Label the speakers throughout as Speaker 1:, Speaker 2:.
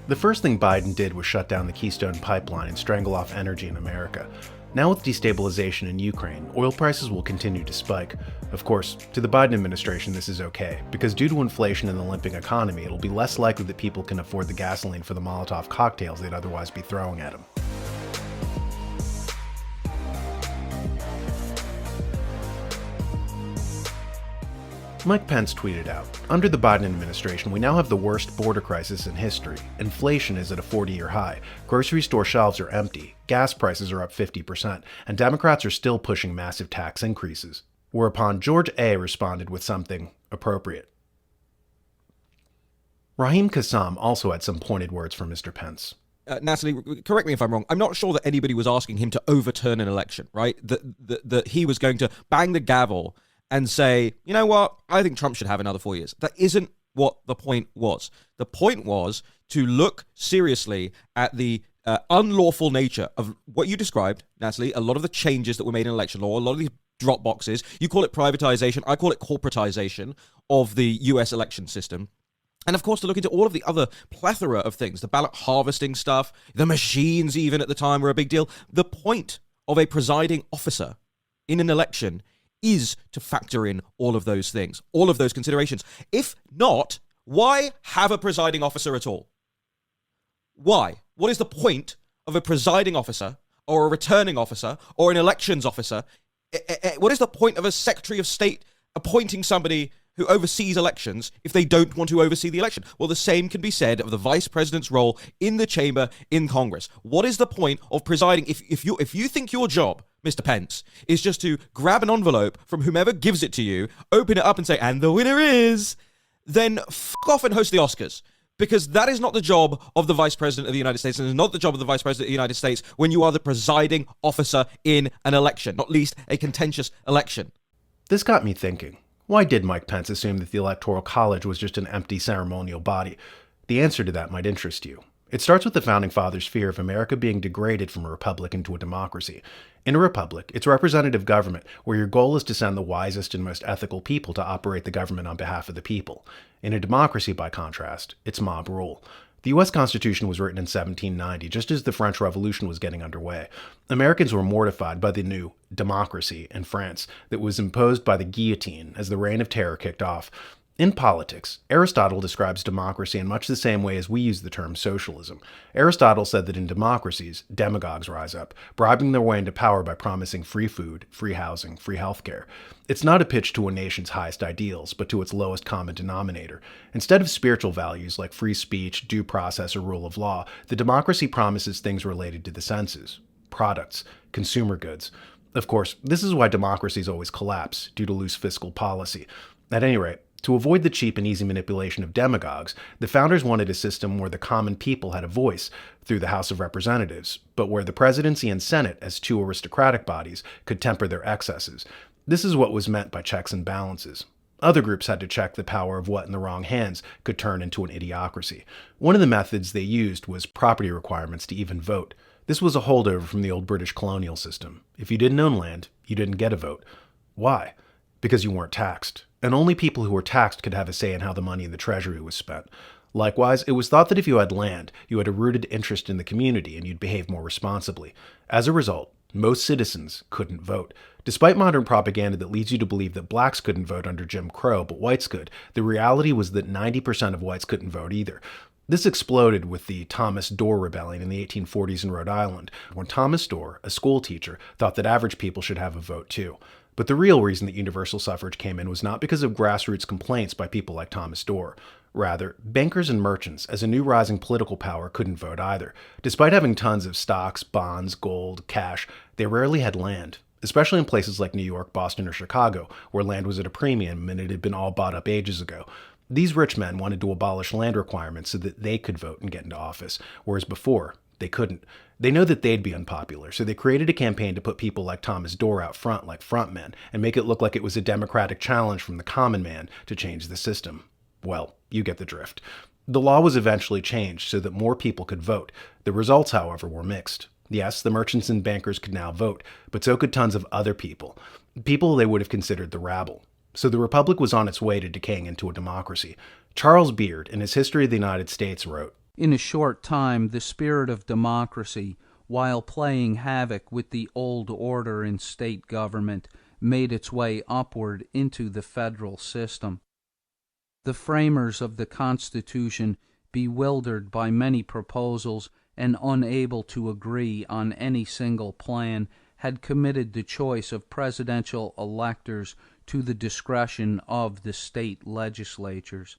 Speaker 1: The first thing Biden did was shut down the Keystone Pipeline and strangle off energy in America. Now with destabilization in Ukraine, oil prices will continue to spike. Of course, to the Biden administration this is okay, because due to inflation and the limping economy, it'll be less likely that people can afford the gasoline for the Molotov cocktails they'd otherwise be throwing at them. Mike Pence tweeted out, "Under the Biden administration, we now have the worst border crisis in history. Inflation is at a 40-year high. Grocery store shelves are empty. Gas prices are up 50%. And Democrats are still pushing massive tax increases." Whereupon George A. responded with something appropriate. Raheem Kassam also had some pointed words for Mr. Pence.
Speaker 2: Natalie, correct me if I'm wrong. I'm not sure that anybody was asking him to overturn an election, right? That he was going to bang the gavel and say, you know what, I think Trump should have another 4 years. That isn't what the point was. The point was to look seriously at the unlawful nature of what you described, Natalie, a lot of the changes that were made in election law, a lot of these drop boxes. You call it privatization, I call it corporatization of the US election system. And of course, to look into all of the other plethora of things, the ballot harvesting stuff, the machines even at the time were a big deal. The point of a presiding officer in an election is to factor in all of those things, all of those considerations. If not, why have a presiding officer at all? Why? What is the point of a presiding officer or a returning officer or an elections officer? What is the point of a Secretary of State appointing somebody who oversees elections if they don't want to oversee the election? Well, the same can be said of the vice president's role in the chamber in Congress. What is the point of presiding if you think your job, Mr. Pence, is just to grab an envelope from whomever gives it to you, open it up and say, and the winner is, then fuck off and host the Oscars. Because that is not the job of the Vice President of the United States, and it's not the job of the Vice President of the United States when you are the presiding officer in an election, not least a contentious election.
Speaker 1: This got me thinking. Why did Mike Pence assume that the Electoral College was just an empty ceremonial body? The answer to that might interest you. It starts with the Founding Fathers' fear of America being degraded from a republic into a democracy. In a republic, it's representative government, where your goal is to send the wisest and most ethical people to operate the government on behalf of the people. In a democracy, by contrast, it's mob rule. The U.S. Constitution was written in 1790, just as the French Revolution was getting underway. Americans were mortified by the new democracy in France that was imposed by the guillotine as the Reign of Terror kicked off. In politics, Aristotle describes democracy in much the same way as we use the term socialism. Aristotle said that in democracies, demagogues rise up, bribing their way into power by promising free food, free housing, free healthcare. It's not a pitch to a nation's highest ideals, but to its lowest common denominator. Instead of spiritual values like free speech, due process, or rule of law, the democracy promises things related to the senses, products, consumer goods. Of course, this is why democracies always collapse, due to loose fiscal policy. At any rate, to avoid the cheap and easy manipulation of demagogues, the founders wanted a system where the common people had a voice through the House of Representatives, but where the presidency and Senate, as two aristocratic bodies, could temper their excesses. This is what was meant by checks and balances. Other groups had to check the power of what in the wrong hands could turn into an idiocracy. One of the methods they used was property requirements to even vote. This was a holdover from the old British colonial system. If you didn't own land, you didn't get a vote. Why? Because you weren't taxed. And only people who were taxed could have a say in how the money in the treasury was spent. Likewise, it was thought that if you had land, you had a rooted interest in the community and you'd behave more responsibly. As a result, most citizens couldn't vote. Despite modern propaganda that leads you to believe that blacks couldn't vote under Jim Crow, but whites could, the reality was that 90% of whites couldn't vote either. This exploded with the Thomas Dorr Rebellion in the 1840s in Rhode Island, when Thomas Dorr, a school teacher, thought that average people should have a vote too. But the real reason that universal suffrage came in was not because of grassroots complaints by people like Thomas Dorr. Rather, bankers and merchants, as a new rising political power, couldn't vote either. Despite having tons of stocks, bonds, gold, cash, they rarely had land, especially in places like New York, Boston, or Chicago, where land was at a premium and it had been all bought up ages ago. These rich men wanted to abolish land requirements so that they could vote and get into office, whereas before, they couldn't. They know that they'd be unpopular, so they created a campaign to put people like Thomas Dorr out front like frontmen and make it look like it was a democratic challenge from the common man to change the system. Well, you get the drift. The law was eventually changed so that more people could vote. The results, however, were mixed. Yes, the merchants and bankers could now vote, but so could tons of other people. People they would have considered the rabble. So the republic was on its way to decaying into a democracy. Charles Beard, in his History of the United States, wrote,
Speaker 3: In a short time, the spirit of democracy, while playing havoc with the old order in state government, made its way upward into the federal system. The framers of the Constitution, bewildered by many proposals and unable to agree on any single plan, had committed the choice of presidential electors to the discretion of the state legislatures.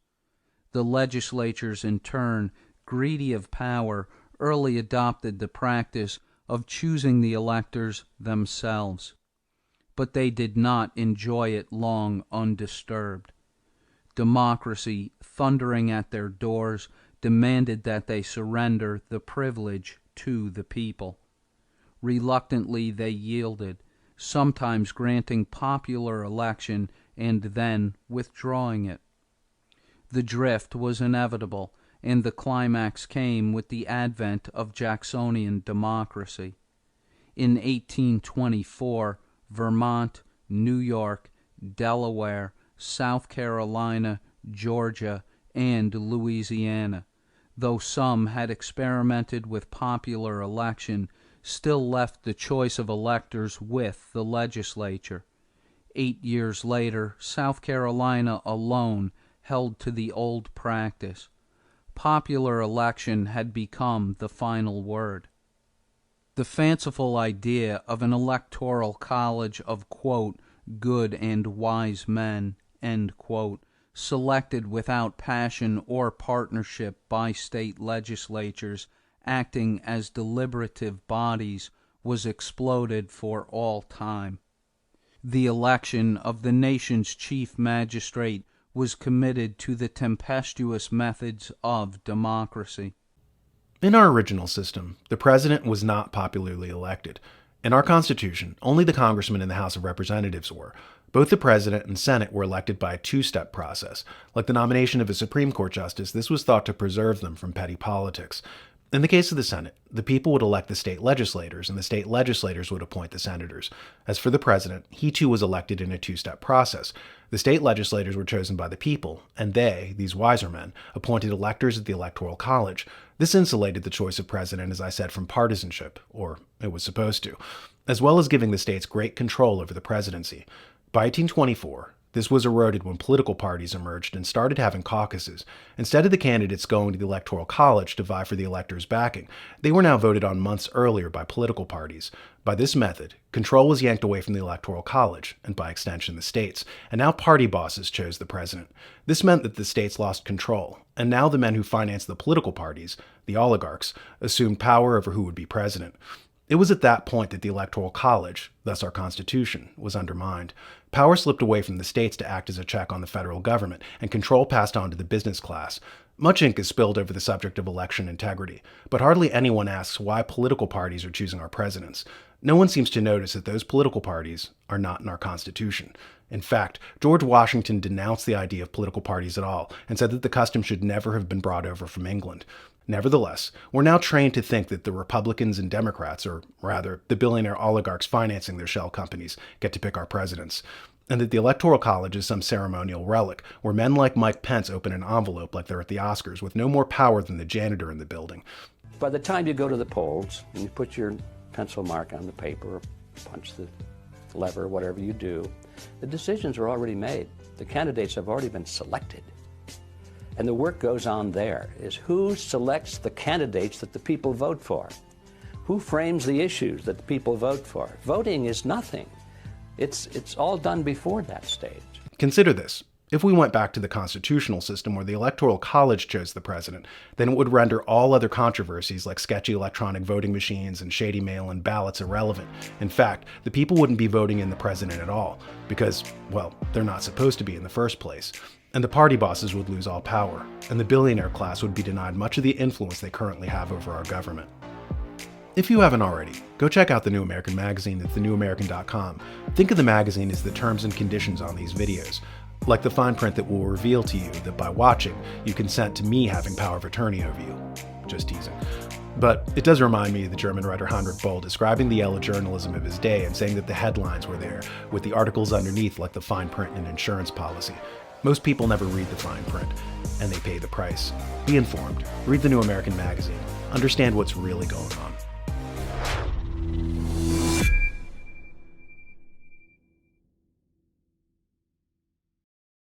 Speaker 3: The legislatures, in turn, greedy of power, early adopted the practice of choosing the electors themselves. But they did not enjoy it long undisturbed. Democracy, thundering at their doors, demanded that they surrender the privilege to the people. Reluctantly they yielded, sometimes granting popular election and then withdrawing it. The drift was inevitable, and the climax came with the advent of Jacksonian democracy. In 1824, Vermont, New York, Delaware, South Carolina, Georgia, and Louisiana, though some had experimented with popular election, still left the choice of electors with the legislature. 8 years later, South Carolina alone held to the old practice. Popular election had become the final word. The fanciful idea of an electoral college of, quote, good and wise men, end quote, selected without passion or partnership by state legislatures acting as deliberative bodies, was exploded for all time. The election of the nation's chief magistrate was committed to the tempestuous methods of democracy.
Speaker 1: In our original system, the president was not popularly elected. In our Constitution, only the congressmen in the House of Representatives were. Both the president and Senate were elected by a two-step process. Like the nomination of a Supreme Court justice, this was thought to preserve them from petty politics. In the case of the Senate, the people would elect the state legislators, and the state legislators would appoint the senators. As for the president, he too was elected in a two-step process. The state legislators were chosen by the people, and they, these wiser men, appointed electors at the Electoral College. This insulated the choice of president, as I said, from partisanship, or it was supposed to, as well as giving the states great control over the presidency. By 1824, this was eroded when political parties emerged and started having caucuses. Instead of the candidates going to the Electoral College to vie for the electors' backing, they were now voted on months earlier by political parties. By this method, control was yanked away from the Electoral College, and by extension the states, and now party bosses chose the president. This meant that the states lost control, and now the men who financed the political parties, the oligarchs, assumed power over who would be president. It was at that point that the Electoral College, thus our Constitution, was undermined. Power slipped away from the states to act as a check on the federal government, and control passed on to the business class. Much ink is spilled over the subject of election integrity, but hardly anyone asks why political parties are choosing our presidents. No one seems to notice that those political parties are not in our Constitution. In fact, George Washington denounced the idea of political parties at all, and said that the custom should never have been brought over from England. Nevertheless, we're now trained to think that the Republicans and Democrats, or rather, the billionaire oligarchs financing their shell companies, get to pick our presidents, and that the Electoral College is some ceremonial relic, where men like Mike Pence open an envelope like they're at the Oscars with no more power than the janitor in the building.
Speaker 4: By the time you go to the polls and you put your pencil mark on the paper, or punch the lever, whatever you do, the decisions are already made. The candidates have already been selected. And the work goes on there, is who selects the candidates that the people vote for? Who frames the issues that the people vote for? Voting is nothing. It's all done before that stage.
Speaker 1: Consider this. If we went back to the constitutional system where the Electoral College chose the president, then it would render all other controversies like sketchy electronic voting machines and shady mail-in ballots irrelevant. In fact, the people wouldn't be voting in the president at all, because, well, they're not supposed to be in the first place. And the party bosses would lose all power, and the billionaire class would be denied much of the influence they currently have over our government. If you haven't already, go check out The New American magazine at thenewamerican.com. Think of the magazine as the terms and conditions on these videos, like the fine print that will reveal to you that by watching, you consent to me having power of attorney over you. Just teasing. But it does remind me of the German writer Heinrich Boll describing the yellow journalism of his day and saying that the headlines were there, with the articles underneath like the fine print in an insurance policy. Most people never read the fine print, and they pay the price. Be informed. Read the New American Magazine. Understand what's really going on.